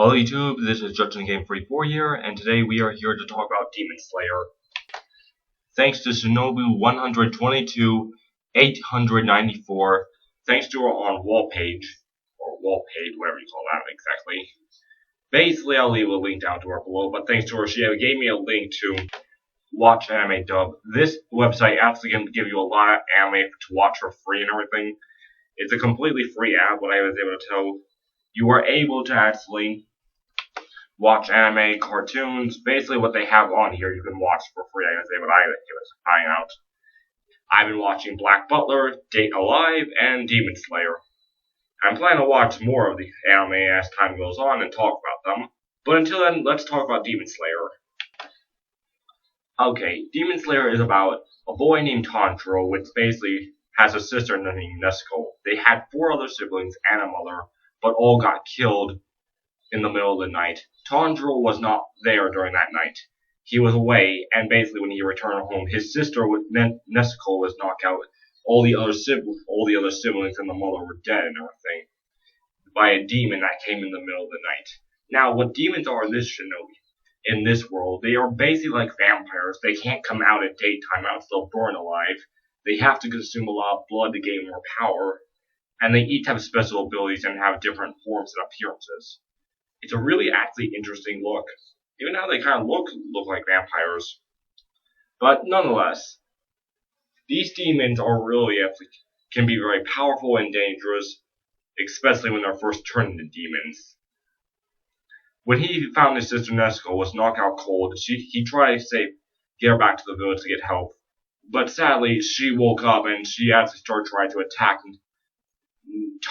Hello YouTube, this is Judson Game 44 here, and today we are here to talk about Demon Slayer. Thanks to Shinobu 122 894, thanks to her on wall page, whatever you call that exactly. Basically, I'll leave a link down to her below, but thanks to her, she gave me a link to watch anime dub. This website actually can give you a lot of anime to watch for free and everything. It's a completely free app, what I was able to tell. You are able to actually watch anime, cartoons, basically what they have on here you can watch for free. I was able to give it a try out. I've been watching Black Butler, Date Alive, and Demon Slayer. I'm planning to watch more of the anime as time goes on and talk about them. But until then, let's talk about Demon Slayer. Okay, Demon Slayer is about a boy named Tanjiro, which basically has a sister named Nezuko. They had 4 other siblings and a mother, but all got killed in the middle of the night. Tanjiro was not there during that night. He was away, and basically when he returned home, his sister Nezuko was knocked out. All the other siblings and the mother were dead and everything by a demon that came in the middle of the night. Now, what demons are in this Shinobi, in this world, they are basically like vampires. They can't come out at daytime, else they'll burn alive. They have to consume a lot of blood to gain more power, and they each have special abilities and have different forms and appearances. It's a really actually interesting look. Even how they kind of look like vampires. But nonetheless, these demons are really can be very powerful and dangerous, especially when they're first turned into demons. When he found his sister Nezuko was knocked out cold, he tried to get her back to the village to get help. But sadly, she woke up and she actually started trying to attack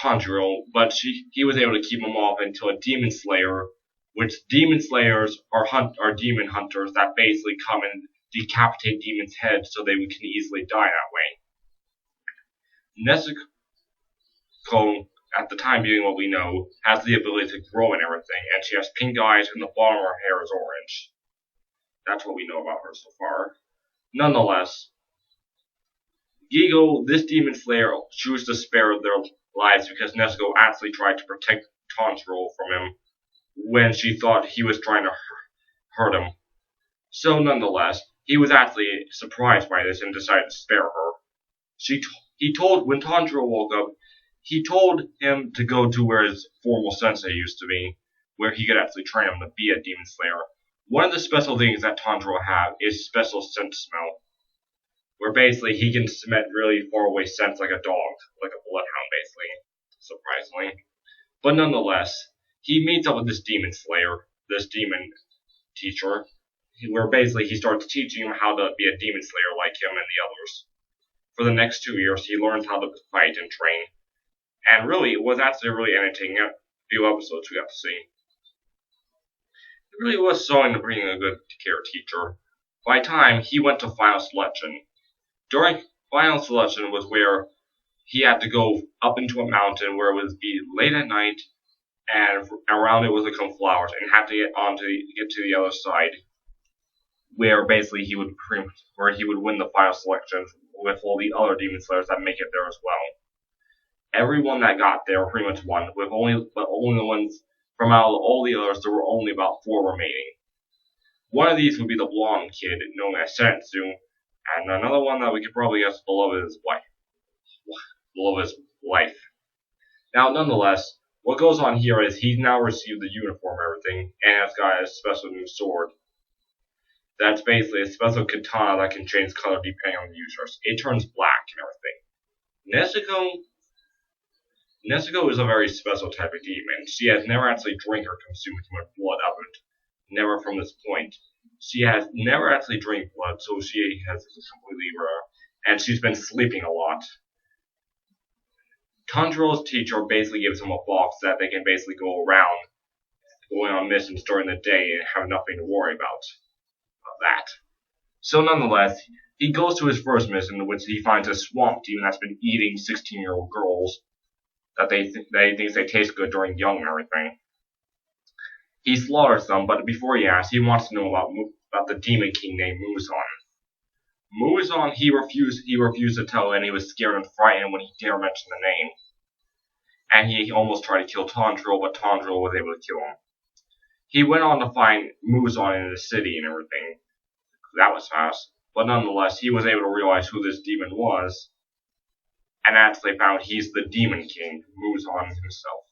Tanjiro, but he was able to keep him off until a demon slayer, which demon slayers are demon hunters that basically come and decapitate demons' heads so they can easily die that way. Nezuko, at the time being what we know, has the ability to grow and everything, and she has pink eyes and the bottom of her hair is orange. That's what we know about her so far. Nonetheless, Gigo, this demon slayer, chooses to spare their lives because Nezuko actually tried to protect Tanjiro from him when she thought he was trying to hurt him. So nonetheless, he was actually surprised by this and decided to spare her. When Tanjiro woke up, he told him to go to where his formal sensei used to be, where he could actually train him to be a demon slayer. One of the special things that Tanjiro has is special scent smell, where basically he can smell really far away scents like a dog, like a bloodhound basically, surprisingly. But nonetheless, he meets up with this demon slayer, this demon teacher, where basically he starts teaching him how to be a demon slayer like him and the others. For the next 2 years, he learns how to fight and train. And really, it was actually a really entertaining few episodes we got to see. It really was so into being a good care teacher. By time, he went to final selection. During final selection was where he had to go up into a mountain where it would be late at night, and around it would come flowers, and have to get to the other side, where basically he would win the final selection with all the other demon slayers that make it there as well. Everyone that got there pretty much won, but only the ones from out of all the others, there were only about 4 remaining. One of these would be the blonde kid known as Sensu, and another one that we could probably guess Beloved's wife. Now, nonetheless, what goes on here is he's now received the uniform and everything, and has got a special new sword. That's basically a special katana that can change color depending on the user. It turns black and everything. Nezuko is a very special type of demon. She has never actually drank or consumed human blood up until never from this point. She has never actually drank blood, so she has completely rare, and she's been sleeping a lot. Tanjiro's teacher basically gives him a box that they can basically go around, going on missions during the day and have nothing to worry about that. So nonetheless, he goes to his first mission, in which he finds a swamp demon that's been eating 16-year-old girls that they think they taste good during young and everything. He slaughters them, but before he asks, he wants to know about the demon king named Muzan. Muzan, he refused to tell, and he was scared and frightened when he dared mention the name. And he almost tried to kill Tanjiro, but Tanjiro was able to kill him. He went on to find Muzan in the city and everything. That was fast. But nonetheless, he was able to realize who this demon was, and actually found he's the Demon King, Muzan himself.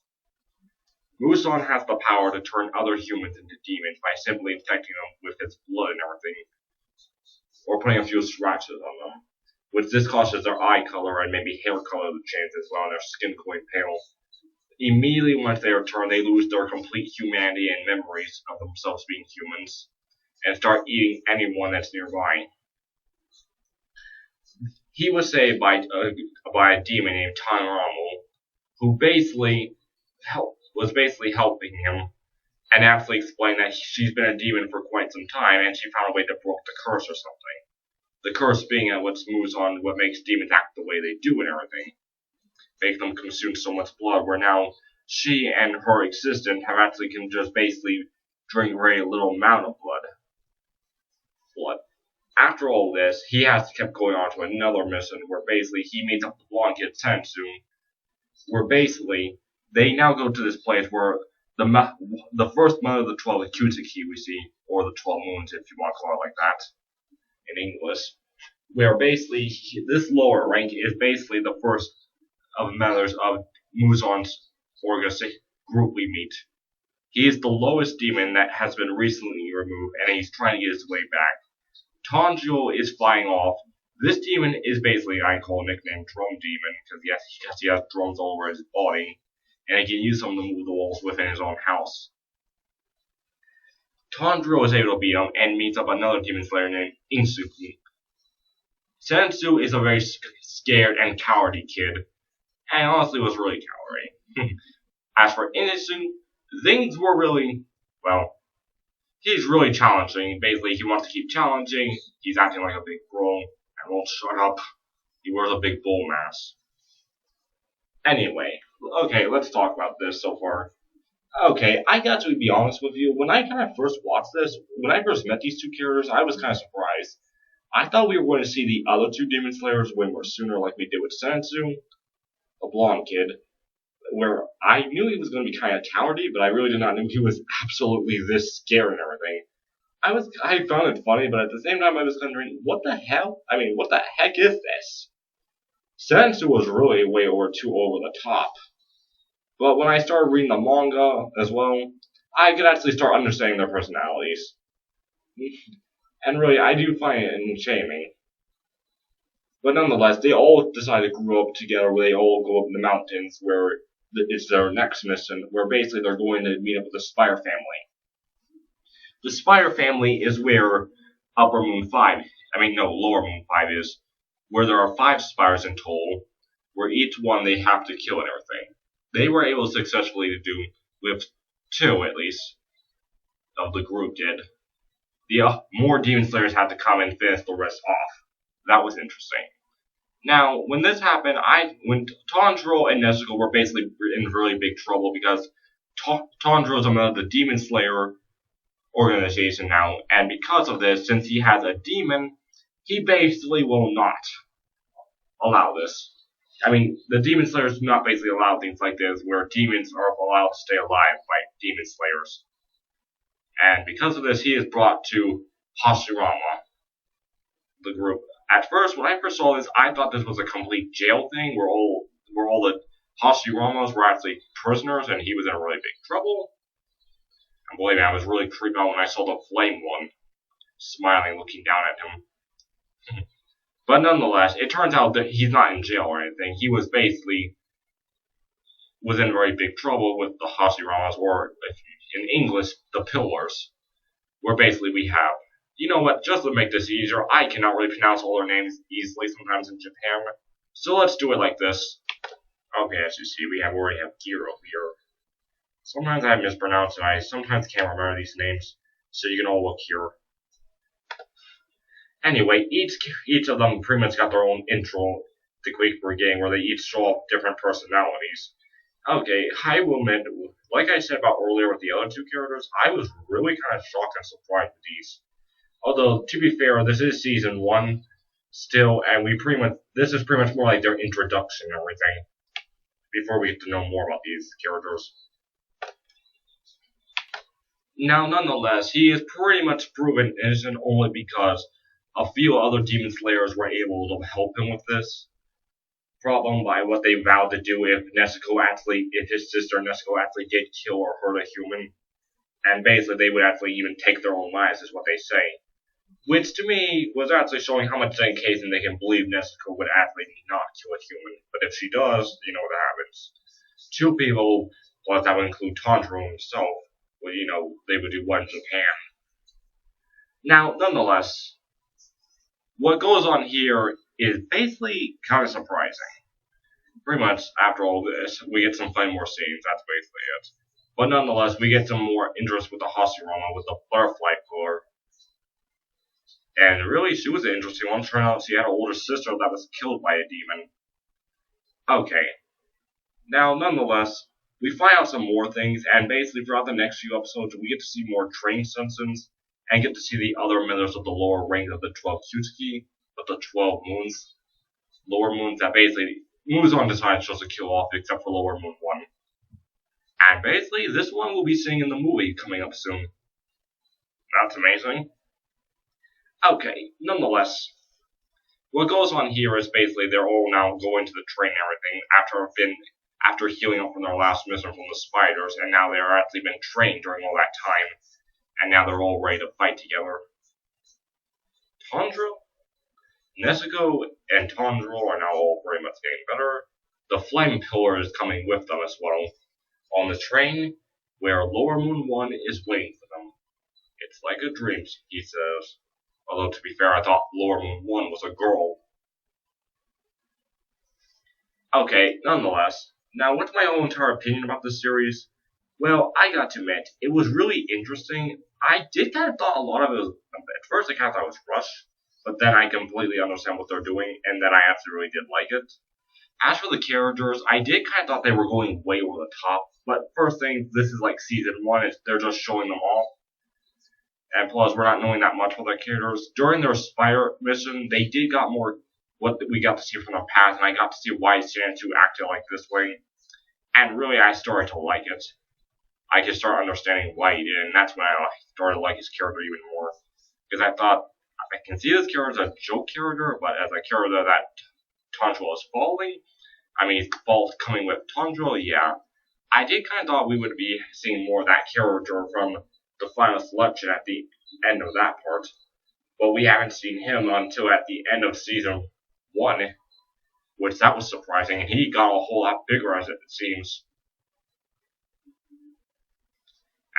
Muzan has the power to turn other humans into demons by simply infecting them with his blood and everything, or putting a few scratches on them, which this causes their eye color and maybe hair color to change as well, and their skin going pale. Immediately once they return, they lose their complete humanity and memories of themselves being humans, and start eating anyone that's nearby. He was saved by a demon named Tanramu, who was basically helping him, and actually explained that she's been a demon for quite some time, and she found a way to break the curse or something. The curse being what moves on what makes demons act the way they do and everything. Make them consume so much blood, where now she and her existence have actually can just basically drink a very little amount of blood. After all this, he has kept going on to another mission where basically he meets up with the blonde kid Sensu, where basically they now go to this place where the first month of the 12 Akutsuki we see, or the 12 moons if you want to call it like that in English, where basically this lower rank is basically the first of members of Muzan's group we meet. He is the lowest demon that has been recently removed, and he's trying to get his way back. Tanjiro is flying off. This demon is basically, I call nickname Drum Demon, because he has drums all over his body, and he can use them to move the walls within his own house. Tanjiro is able to beat him, and meets up another demon slayer named Insuku. Sensu is a very scared and cowardly kid, and honestly was really cowardly. As for Insuku, things were really, well, he's really challenging. Basically, he wants to keep challenging. He's acting like a big bro and won't shut up. He wears a big bull mask. Anyway, okay, let's talk about this so far. Okay, I got to be honest with you. When I kind of first watched this, when I first met these two characters, I was kind of surprised. I thought we were going to see the other two Demon Slayers way more sooner, like we did with Sensu, a blonde kid, where I knew he was going to be kind of cowardly, but I really did not know he was absolutely this scared and everything. I found it funny, but at the same time I was wondering, what the heck is this? Sensu was really way too over the top. But when I started reading the manga as well, I could actually start understanding their personalities. And really, I do find it entertaining. But nonetheless, they all decide to grow up together, where they all go up in the mountains, where it's their next mission, where basically they're going to meet up with the Spire family. The Spire family is where Lower Moon 5 is, where there are 5 Spires in total, where each one they have to kill and everything. They were able successfully to do with 2 at least of the group did. The more Demon Slayers had to come and finish the rest off. That was interesting. Now, when this happened, when Tanjiro and Nezuko were basically in really big trouble because Tanjiro's a member of the Demon Slayer organization now, and because of this, since he has a demon, he basically will not allow this. I mean, the Demon Slayers do not basically allow things like this, where demons are allowed to stay alive by Demon Slayers. And because of this, he is brought to Hashirama, the group. At first, when I first saw this, I thought this was a complete jail thing, where all the Hashiramas were actually prisoners, and he was in really big trouble. And believe me, I was really creeped out when I saw the flame one, smiling, looking down at him. But nonetheless, it turns out that he's not in jail or anything. He was in very big trouble with the Hashiramas, or in English, the Pillars, where basically we have, you know what, just to make this easier, I cannot really pronounce all their names easily sometimes in Japan, so let's do it like this. Okay, as you see, we already have Giro here. Sometimes I mispronounce and I sometimes can't remember these names, so you can all look here. Anyway, each of them pretty much got their own intro to Quake Brigade, where they each show off different personalities. Okay, I will admit, like I said about earlier with the other 2 characters, I was really kind of shocked and surprised with these. Although, to be fair, this is season 1 still, and this is pretty much more like their introduction and everything, before we get to know more about these characters. Now, nonetheless, he is pretty much proven innocent only because a few other Demon Slayers were able to help him with this problem by what they vowed to do if his sister Nezuko actually did kill or hurt a human. And basically, they would actually even take their own lives, is what they say. Which to me was actually showing how much dedication they can believe Nezuko would actually not kill a human. But if she does, you know what happens. Two people, plus that would include Tanjiro himself, well, they would do what in Japan. Now, nonetheless, what goes on here is basically kind of surprising. Pretty much, after all this, we get some funny more scenes, that's basically it. But nonetheless, we get some more interest with the Hashirama, with the butterfly pillar. And really, she was an interesting one. Turned out she had an older sister that was killed by a demon. Okay. Now, nonetheless, we find out some more things, and basically throughout the next few episodes, we get to see more train Sensens, and get to see the other members of the lower rank of the 12 Kyutsuki, of the 12 moons. Lower moons that basically Muzan decides just to kill off, except for Lower Moon 1. And basically, this one we'll be seeing in the movie coming up soon. That's amazing. Okay, nonetheless, what goes on here is basically they're all now going to the train and everything after healing up from their last mission from the spiders, and now they're actually been trained during all that time, and now they're all ready to fight together. Tanjiro, Nezuko, and Tanjiro are now all pretty much getting better. The flame pillar is coming with them as well, on the train where Lower Moon 1 is waiting for them. It's like a dream, he says. Although, to be fair, I thought Lower Moon 1 was a girl. Okay, nonetheless. Now, what's my own entire opinion about this series? Well, I got to admit, it was really interesting. I did kind of thought a lot of it was, at first I kind of thought it was rushed, but then I completely understand what they're doing, and then I actually really did like it. As for the characters, I did kind of thought they were going way over the top, but first thing, this is like season 1, they're just showing them off. And plus, we're not knowing that much about their characters. During their Spire mission, they did got more what we got to see from their past, and I got to see why Santu acted like this way. And really, I started to like it. I could start understanding why he did, and that's when I started to like his character even more. Because I thought, I can see this character as a joke character, but as a character that Tanjiro is following, he's coming with Tanjiro, yeah. I did kind of thought we would be seeing more of that character from the final selection at the end of that part. But we haven't seen him until at the end of season 1, which that was surprising, and he got a whole lot bigger as it seems.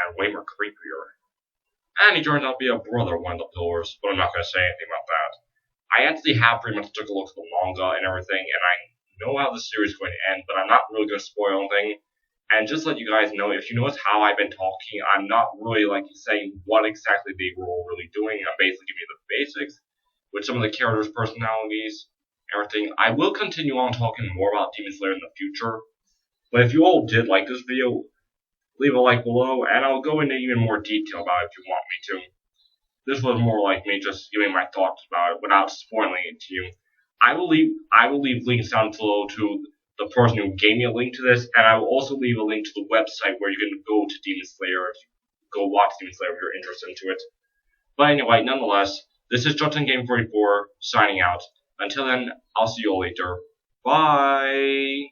And way more creepier. And he turns out to be a brother of one of the pillars, but I'm not going to say anything about that. I actually have pretty much took a look at the manga and everything, and I know how the series is going to end, but I'm not really going to spoil anything. And just to let you guys know, if you notice how I've been talking, I'm not really saying what exactly they were all really doing. I'm basically giving you the basics with some of the characters' personalities, everything. I will continue on talking more about Demon Slayer in the future. But if you all did like this video, leave a like below, and I'll go into even more detail about it if you want me to. This was more like me just giving my thoughts about it without spoiling it to you. I will leave links down below to the person who gave me a link to this, and I will also leave a link to the website where you can go to Demon Slayer if you go watch Demon Slayer if you're interested into it. But anyway, nonetheless, this is Justin Game 44 signing out. Until then, I'll see you all later. Bye!